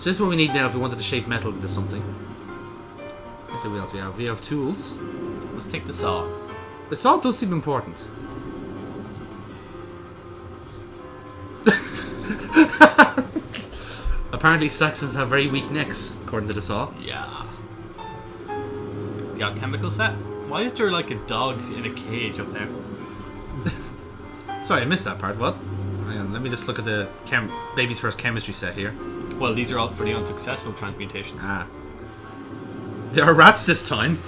So this is what we need now if we wanted to shape metal into something. Let's see what else we have. We have tools. Let's take the saw. The saw does seem important. Apparently Saxons have very weak necks, according to the saw. Yeah. The alchemical set? Why is there like a dog in a cage up there? Sorry, I missed that part. What? Hang on, let me just look at the baby's first chemistry set here. Well, these are all for the unsuccessful transmutations. Ah. There are rats this time.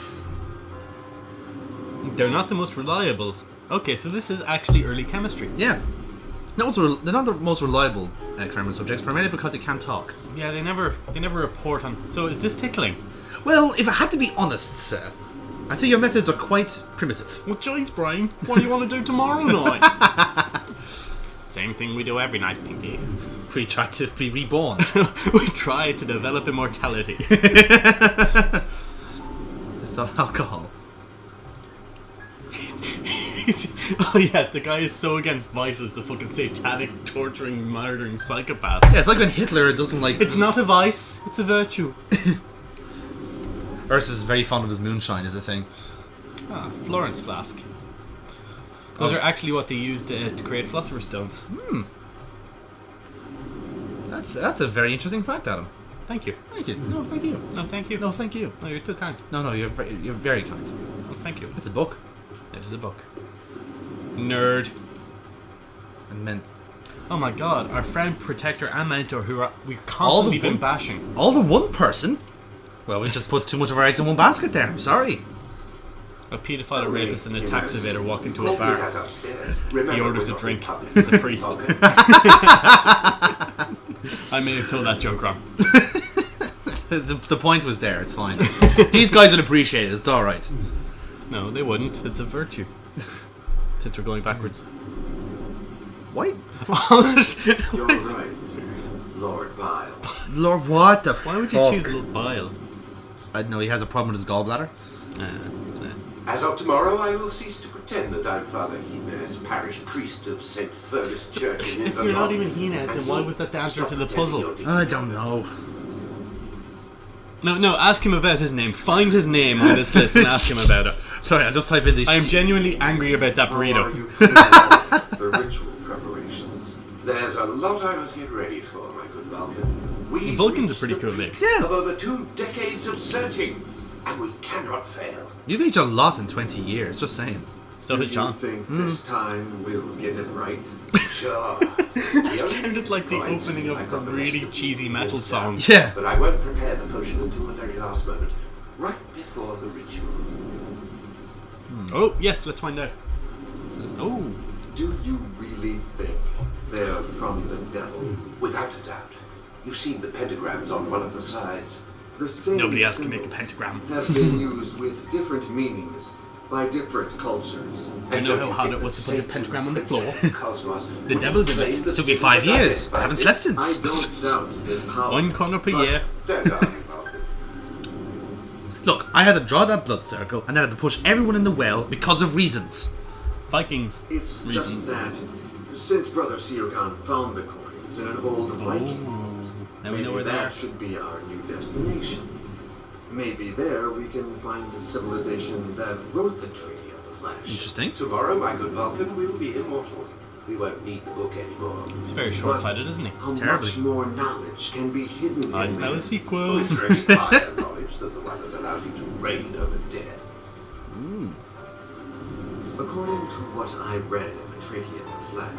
They're not the most reliable. Okay, so this is actually early chemistry. Yeah. They're not the most reliable experimental subjects, primarily because they can't talk. Yeah, they never report on. So is this tickling? Well, if I had to be honest, sir, I'd say your methods are quite primitive. Well, jeez, Brian, what do you want to do tomorrow night? Same thing we do every night, Pinky. We try to be reborn. We try to develop immortality. Distill alcohol. Oh yes, the guy is so against vices, the fucking satanic, torturing, murdering psychopath. Yeah, it's like when Hitler doesn't like... It's not a vice, it's a virtue. Ursus is very fond of his moonshine, is a thing. Ah, Florence flask. Those are actually what they used to create Philosopher's Stones. Hmm. That's a very interesting fact, Adam. Thank you. Thank you. No, thank you. No, thank you. No, thank you. No, you're too kind. No, you're very kind. Oh, thank you. It's a book. It is a book. Nerd. And men. Oh my god, our friend, protector, and mentor who we've constantly been bashing. All the one person? Well, we just put too much of our eggs in one basket there. I'm sorry. A paedophile, a rapist, and a tax evader walk into a bar. He orders a drink. He's a priest. I may have told that joke wrong. the point was there. It's fine. These guys would appreciate it. It's all right. No, they wouldn't. It's a virtue. Since we're going backwards. What? You're right, Lord Bile. Lord, what the Why would you choose Lord Bile? I know he has a problem with his gallbladder. As of tomorrow, I will cease to pretend that I'm Father Hines, parish priest of St. Fergus Church in If you're not even Hines, then why was that the answer to the puzzle? I don't know. No, ask him about his name. Find his name on this list and ask him about it. Sorry, I'll just type in these. I am genuinely angry about that burrito. The ritual preparations. There's a lot I must get ready for, my good Vulcan. Vulcan's a pretty cool name. Yeah. Of over 2 decades of searching, and we cannot fail. You've aged a lot in 20 years, just saying. So has John. Do you think this time we'll get it right? Sure. It sounded like the opening of a really cheesy metal song. Yeah. But I won't prepare the potion until the very last moment, right before the ritual. Oh, yes, let's find out. Oh. Do you really think they're from the devil? Without a doubt. You've seen the pentagrams on one of the sides. The same Nobody else can make a symbols pentagram. have been used with different meanings by different cultures. I know how hard it was to put a pentagram on the floor. The The devil did it. Took me 5 years. I haven't slept since. I don't doubt his power. One corner per but year. don't argue about it. Look, I had to draw that blood circle and then I had to push everyone in the well because of reasons. Vikings. It's Reasons. just that since Brother Siogan found the coins in an old Viking, Now we know maybe where they are. that should be our new destination. Maybe there we can find the civilization that wrote the Treaty of the Flash. Interesting. Tomorrow, my good Vulcan, we'll be immortal. We won't need the book anymore. He's very short-sighted, isn't he? How Terribly. much more knowledge can be hidden I in smell there? a sequel. Oh, it's very higher knowledge than the one that allows you to reign over death. According to what I read in the Treaty of the Flash,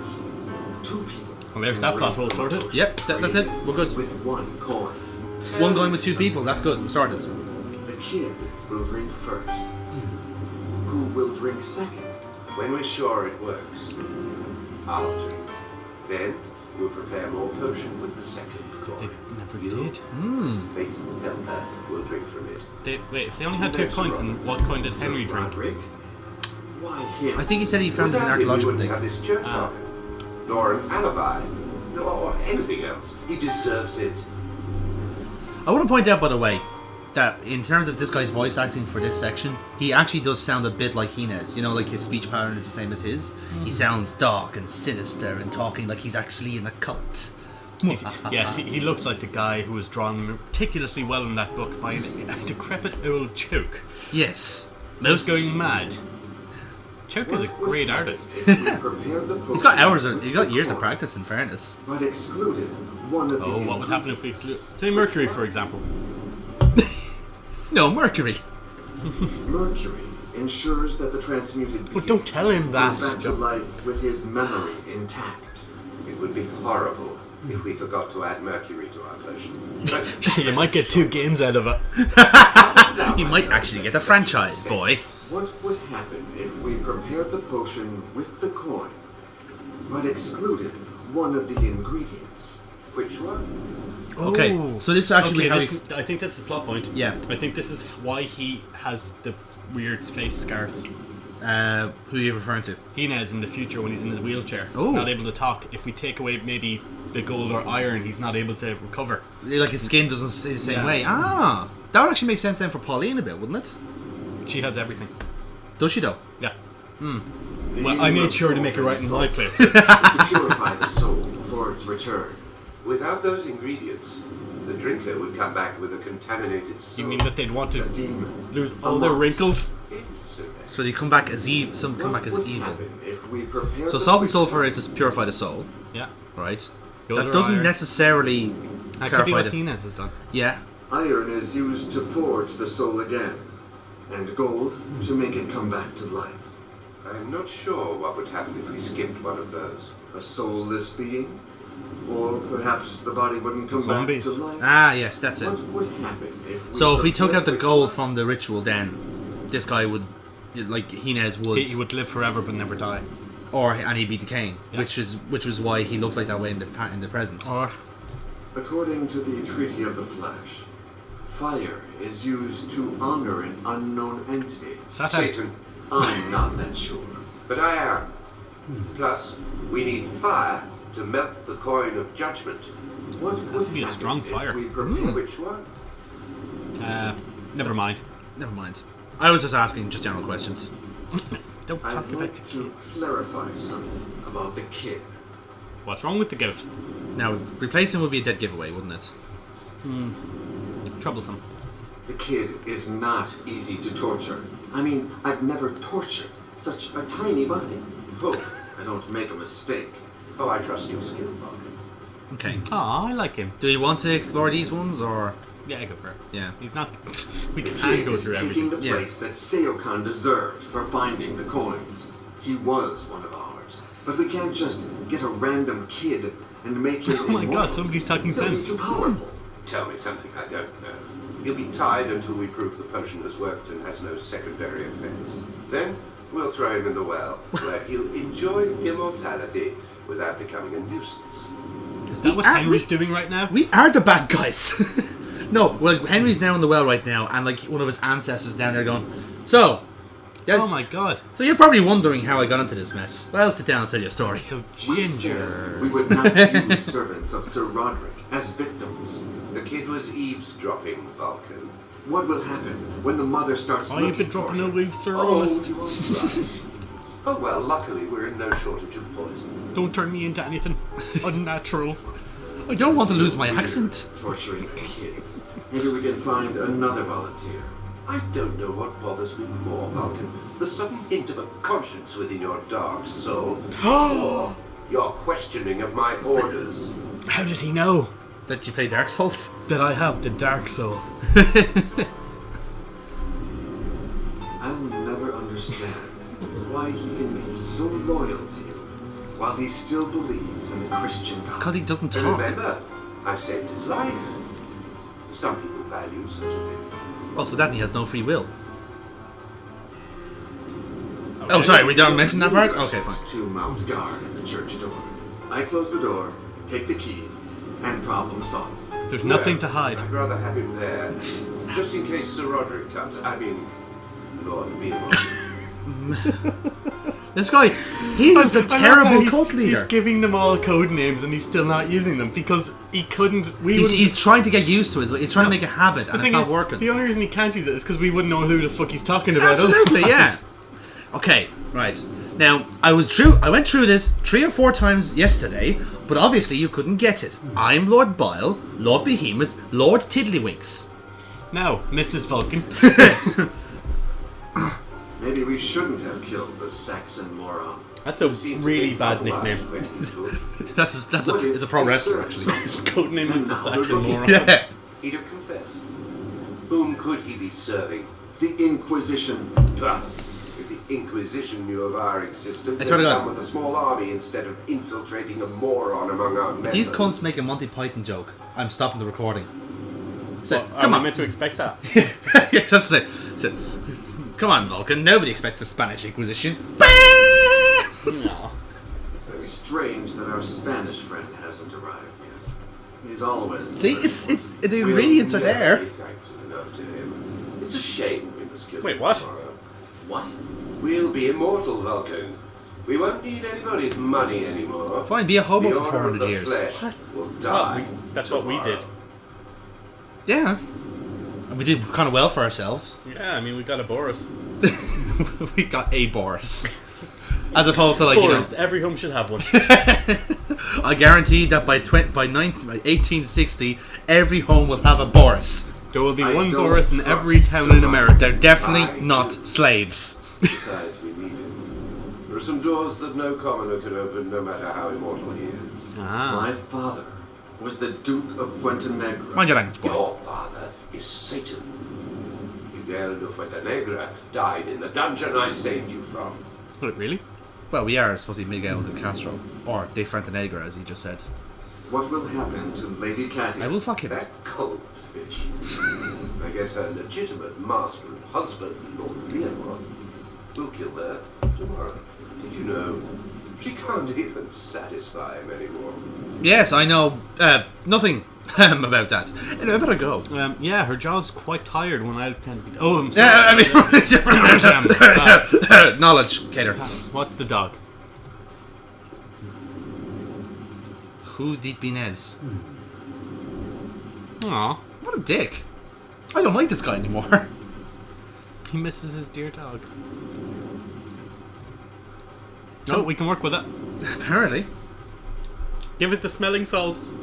2 people. Well, there's that plot hole sorted. Yep, that's it. We're good. With 1 coin. One going with 2 people. That's good. We started. The kid will drink first. Who will drink second? When we're sure it works, I'll drink. Then we'll prepare more potion with the second coin. They never You, did. faithful helper, will drink from it. Wait, if they only had 2 coins, then what coin did Henry drink? Roderick? Why him? I think he said he found it in Without him, we archaeological wouldn't have dig. this church rocker, nor an alibi, nor anything else. He deserves it. I want to point out, by the way, that in terms of this guy's voice acting for this section, he actually does sound a bit like Hines. You know, like his speech pattern is the same as his. He sounds dark and sinister and talking like he's actually in a cult. Yes, he looks like the guy who was drawn meticulously well in that book by a decrepit old choke. Yes. Who's going mad. Choke is a great artist. If we prepared the He's got potion he's got years of practice, in fairness. but excluded one of the Oh, what would happen if we exclude... Say Mercury, for example. No, Mercury. Mercury ensures that the transmuted Well, don't tell him comes that. back to life with his memory intact. It would be horrible if we forgot to add mercury to our potion. But You might get 2 games out of it. You might actually get a franchise, boy. what would happen if we prepared the potion with the coin, but excluded one of the ingredients? Which one? Okay, Oh. so this is actually how I think this is a plot point. Yeah. I think this is why he has the weird face scars. who are you referring to? Hines in the future when he's in his wheelchair, Oh. not able to talk. If we take away maybe the gold or iron, he's not able to recover. Like his skin doesn't stay the same Yeah. way. Ah, that would actually make sense then for Pauline a bit, wouldn't it? She has everything. Does she though? Yeah. The Well, I made union sure to of make it salt right in and my sulfur place. to purify the soul before its return. Without those ingredients, the drinker would come back with a contaminated soul. You mean that they'd want a to demon? lose a all their monster. wrinkles? So they come back as evil. Some come What back as would evil. happen if we prepared So the salt and potion- sulfur is to purify the soul, Yeah. right? Gold That or doesn't iron. necessarily That could be clarify what the. Hines has done. Yeah. Iron is used to forge the soul again, and gold to make it come back to life. I'm not sure what would happen if we skipped one of those. A soulless being? Or perhaps the body wouldn't come Zombies. back to life? Ah, yes, that's it. What would happen if we So if we took prepared out the the gold coin- from the ritual, then this guy would, like Hines would, He would live forever but never die. and he'd be decaying, Yeah. which was why he looks like that way in the present. Or According to the Treaty of the Flesh, fire is used to honor an unknown entity. Satan. I'm not that sure. But I am. Plus, we need fire to melt the coin of judgment. What would to be a happen strong if fire. we prepare which one? Never mind. Never mind. I was just asking just general questions. Don't talk I'd about like the to kid. clarify something about the kid. What's wrong with the goat? Now, replacing would be a dead giveaway, wouldn't it? Troublesome. The kid is not easy to torture. I mean, I've never tortured such a tiny body. Hope I don't make a mistake. Oh, I trust your skill, Vulcan. Okay. Aw, I like him. Do we want to explore these ones, or Yeah, go for it. yeah? He's not... We The can kid go is through taking everything. the Yeah. place that Seokan deserved for finding the coins. He was one of ours. But we can't just get a random kid and make him Oh my god, immortal. somebody's talking That'd be sense. too powerful. Tell me something I don't know. He'll be tied until we prove the potion has worked and has no secondary effects. Then we'll throw him in the well, where he'll enjoy immortality without becoming a nuisance. Is that what Henry's doing right now? We are the bad guys. No, well, Henry's now in the well right now, and like one of his ancestors down there going, so. Yeah, Oh my god. So you're probably wondering how I got into this mess. Well, sit down and tell you a story. So We said ginger. we would not use servants of Sir Roderick as victims. The kid was eavesdropping, Vulcan. What will happen when the mother starts Oh, looking you've been for dropping a him? weave, Sir Oh, Honest. you won't try. Oh well, luckily we're in no shortage of poison. Don't turn me into anything unnatural. I don't want to lose my accent. Torturing a kid. Maybe we can find another volunteer. I don't know what bothers me more, Vulcan. The sudden hint of a conscience within your dark soul. Or your questioning of my orders. How did he know That you play Dark Souls? that I have the dark soul? I'll never understand why he can be so loyal to you while he still believes in the Christian God. Because he doesn't And talk. remember, I saved his life. Some people value such a thing. Also, that he has no free will. Oh, sorry, we don't mention that part? Okay, fine. To mount guard at the church door. I close the door, take the key, and problem solved. There's nothing to hide. I'd rather have him there, just in case Sir Roderick comes. I mean, Lord Beamon. This guy, he is a I love how terrible cult He's leader. giving them all code names and he's still not using them because he couldn't. He's trying to get used to it. He's trying to make a habit, and it's not working. The only reason he can't use it is because we wouldn't know who the fuck he's talking about. Absolutely, yeah. otherwise. Okay, right. Now, I went through this 3 or 4 times yesterday, but obviously you couldn't get it. I'm Lord Bile, Lord Behemoth, Lord Tiddlywinks. Now, Mrs. Vulcan. Maybe we shouldn't have killed the Saxon moron. That's a really bad nickname. It's a pro wrestler, actually. His code name is the Saxon Moron. Yeah. He'd have confessed. Whom could he be serving? The Inquisition. If the Inquisition knew of our existence, I swear to they'd God. come with a small army instead of infiltrating a moron among our members. These cunts make a Monty Python joke. I'm stopping the recording. So, Well, come are on. we meant to expect that? Yes, that's it. So, come on, Vulcan. Nobody expects the Spanish Inquisition. No. It's very strange that our Spanish friend hasn't arrived yet. He's always See, it's the ingredients are there. We'll never be thankful enough to him. It's a shame we must kill Wait, him what? tomorrow. What? We'll be immortal, Vulcan. We won't need anybody's money anymore. Fine, be a hobo The for order of 400 the years. flesh will die. That's what we did. Yeah. And we did kind of well for ourselves. Yeah, I mean, we got a Boris. We got a Boris. As opposed to, like, Boris, every home should have one. I guarantee that by 1860, every home will have a Boris. There will be I one don't Boris in trust every town in someone. America. They're definitely not slaves. Besides, we need him. There are some doors that no commoner can open, no matter how immortal he is. Ah. My father was the Duke of Fuentenegra. Mind your language, boy. Your father is Satan. Miguel de Fuentenegra died in the dungeon I saved you from. Wait, really? Well, we are supposed to be Miguel de Castro. Or de Fuentenegra, as he just said. What will happen to Lady Cathy? I will fuck him. That cold fish. I guess her legitimate master and husband, Lord Leonoth, will kill her tomorrow. Did you know? She can't even satisfy him anymore. Yes, I know nothing about that. Anyway, I better go. Yeah, her jaw's quite tired when I tend to be... Oh, I'm Yeah, sorry. I mean, knowledge, Cater. What's the dog? Who did Binez? Aw, What a dick. I don't like this guy anymore. he misses his dear dog. No, we can work with it. Apparently. Give it the smelling salts.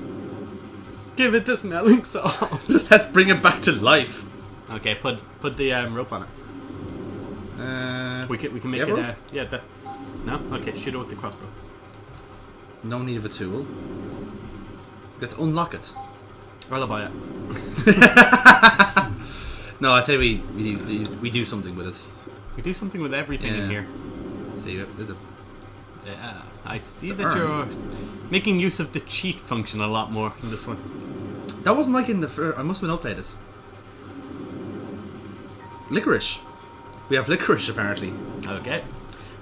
Give it the smelling salts. Let's bring it back to life. Okay, put the rope on it. We can make yeah, it. rope? Yeah, that. No, okay, shoot it with the crossbow. No need of a tool. Let's unlock it. I'll buy it. No, I'd say we do something with it. We do something with everything in Yeah. here. See, there's a... Yeah, I see It's that an you're making use of the cheat function a lot more in this one. That wasn't like in the first... I must have been updated. Licorice. We have licorice, apparently. Okay.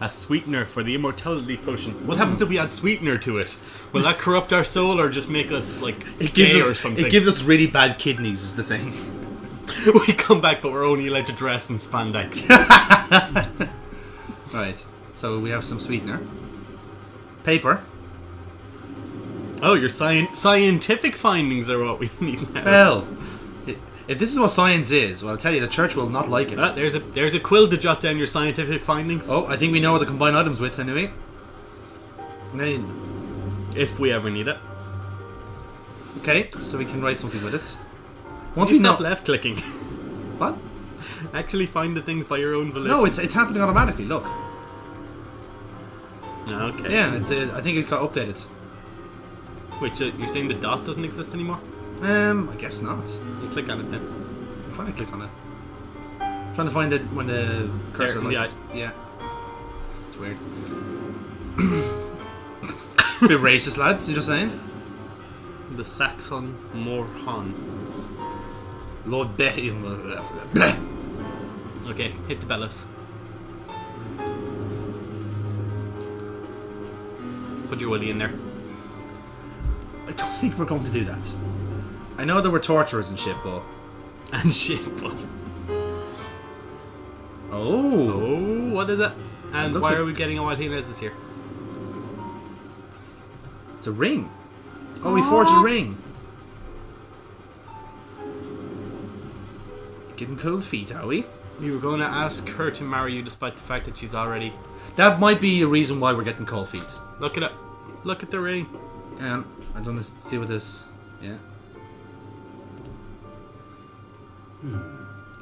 A sweetener for the immortality potion. What happens if we add sweetener to it? Will that corrupt our soul or just make us, like, gay or something? It gives us really bad kidneys, is the thing. We come back, but we're only allowed to dress in spandex. Right. So we have some sweetener. Paper. Oh, your scientific findings are what we need now. Well, if this is what science is, well, I'll tell you, the church will not like it. There's a quill to jot down your scientific findings. Oh, I think we know what to combine items with, anyway. If we ever need it. Okay, so we can write something with it. Once you stop left clicking. What? Actually find the things by your own volition. No, it's happening automatically. Look. Okay. Yeah, I think it got updated. Wait, you're saying the dot doesn't exist anymore? I guess not. You click on it then. I'm trying to click on it. I'm trying to find it when the cursor There, in the eye. Yeah. It's weird. Bit racist, lads. You're just saying. The Saxon Morhon. Lord Behemoth. Okay, hit the bellows. Put your willy in there. I don't think we're going to do that. I know there were torturers and shit, but... And shit, but... Oh. Oh, what is it? And looks why like- are we getting a Martinez here? It's a ring. Oh, we forged a ring. Getting cold feet, are we? You were going to ask her to marry you despite the fact that she's already... That might be a reason why we're getting cold feet. Look at it. Look at the ring. I don't want to see what this... Yeah.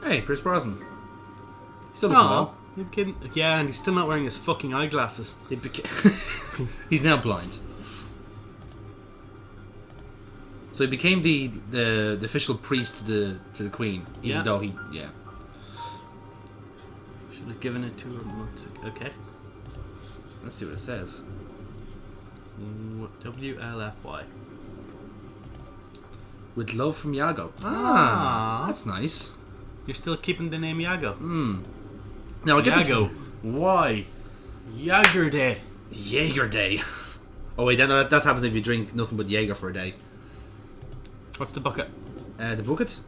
Hey, Pierce Brosnan. Still looking well. Yeah, and he's still not wearing his fucking eyeglasses. He's now blind. So he became the official priest to the Queen, even though he should have given it to her months ago. Okay. Let's see what it says. WLFY. With love from Yago. Ah, that's nice. You're still keeping the name Yago. Now I get Yago. Why? Jaeger Day. Jaeger Day. Oh wait, then that happens if you drink nothing but Jaeger for a day. What's the bucket? The bucket.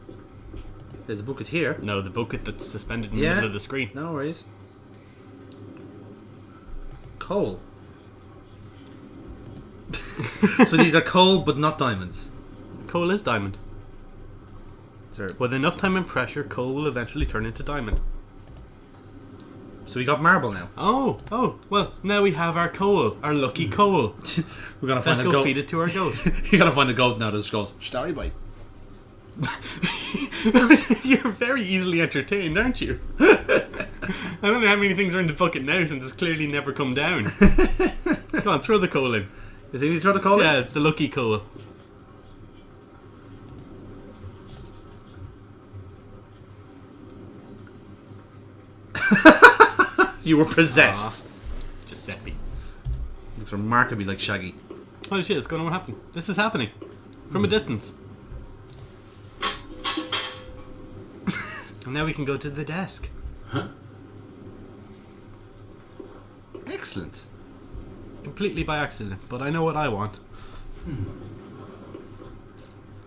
There's a bucket here. No, the bucket that's suspended in the middle of the screen. No worries. Coal. So these are coal, but not diamonds. Coal is diamond. Sir. With enough time and pressure, coal will eventually turn into diamond. So we got marble now. Oh, well, now we have our coal, our lucky coal. We're gonna find Let's a go goat. feed it to our goat. You gotta find a goat now that just goes, starry bite. You're very easily entertained, aren't you? I don't know how many things are in the bucket now since it's clearly never come down. Come on, throw the coal in. You think you throw the coal in? Yeah, it's the lucky coal. You were possessed. Giuseppe. Looks remarkably like Shaggy. Holy shit, it's going to happen. This is happening. From a distance. And now we can go to the desk. Huh? Excellent. Completely by accident, but I know what I want.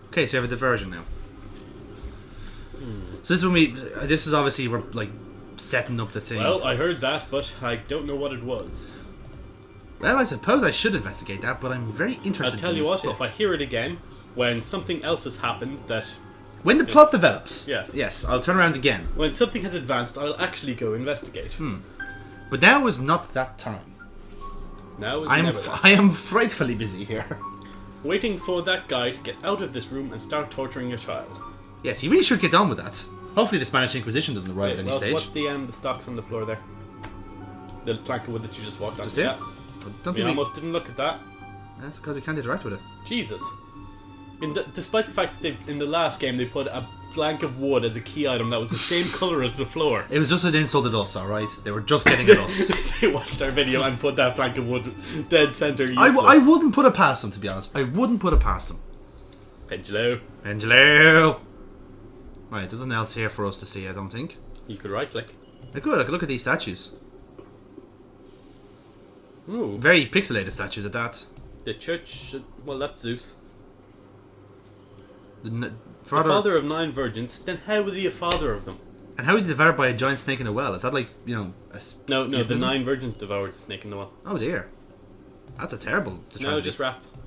Okay, so you have a diversion now. So this is when this is obviously we're like setting up the thing. Well, I heard that, but I don't know what it was. Well, I suppose I should investigate that, but I'm very interested. I'll tell in you this what, book. if I hear it again, when something else has happened that... When the plot develops. Yes, I'll turn around again. When something has advanced, I'll actually go investigate. But now is not that time. Now is I never that. am frightfully busy here. Waiting for that guy to get out of this room and start torturing a child. Yes, he really should get on with that. Hopefully the Spanish Inquisition doesn't arrive at any stage. What's the stocks on the floor there? The plank of wood that you just walked on. Just it? Yeah. Don't We think almost didn't look at that. That's because we can't interact with it. Jesus. Despite the fact that in the last game they put a plank of wood as a key item that was the same colour as the floor. It was just an insult at us, alright? They were just getting at us. They watched our video and put that plank of wood dead centre useless. I wouldn't put it past them, to be honest. I wouldn't put it past them. Pendulum. Angelo! Right, there's nothing else here for us to see, I don't think. You could right click. I could look at these statues. Ooh. Very pixelated statues at that. The church... Well, that's Zeus. The father of 9 virgins. Then how was he a father of them? And how is he devoured by a giant snake in a well? Is that like, you know... No, the euphemism? 9 virgins devoured the snake in the well. Oh dear. That's a terrible tragedy. No, just rats.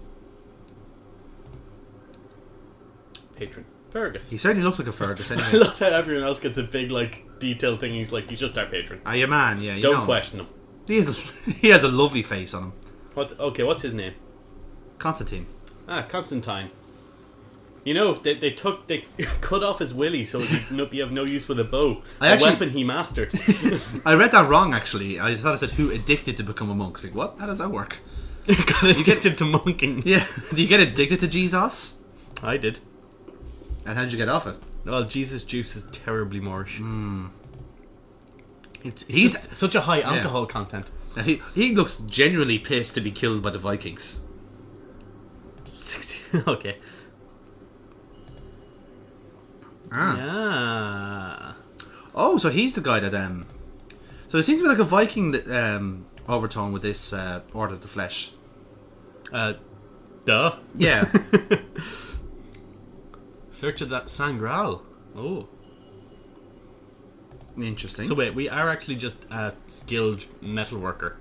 Patron. Fergus. He certainly looks like a Fergus I anyway. love how everyone else gets a big, detailed thing. He's like, he's just our patron. Ah, your man, yeah, you Don't know. question him. He has a lovely face on him. What's his name? Constantine. Constantine. You know, they cut off his willy so he'd be of no use with a bow. A weapon he mastered. I read that wrong, actually. I thought it said who addicted to become a monk. It's like, what? How does that work? Got addicted to monking. Yeah. Do you get addicted to Jesus? I did. And how did you get off it? Well, Jesus juice is terribly Moorish. He's Just such a high alcohol content. Now, he looks genuinely pissed to be killed by the Vikings. 60. Okay. Ah. Oh, so he's the guy that So there seems to be like a Viking that overtone with this Order of the Flesh. Duh. Yeah. Search of that Sangral. Oh. Interesting. So wait, we are actually just a skilled metal worker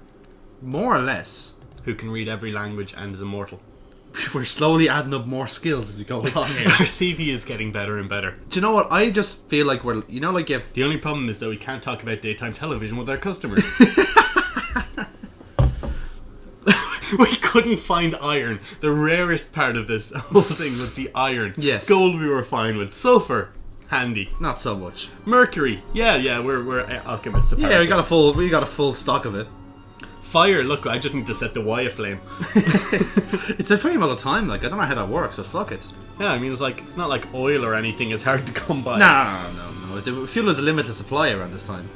More or less. who can read every language and is immortal. we're slowly adding up more skills as we go along here. Our CV is getting better and better. Do you know what? I just feel like we're, you know, like if The only problem is that we can't talk about daytime television with our customers. We couldn't find iron. The rarest part of this whole thing was the iron. Yes. Gold we were fine with. Sulfur, handy. not so much. Mercury, yeah, we're alchemists. Yeah, Apparently. we got a full stock of it. Fire, look, I just need to set the Y aflame. It's a flame all the time. Like I don't know how that works, but fuck it. Yeah, I mean it's not like oil or anything. It's hard to come by. No. Fuel is a limited supply around this time.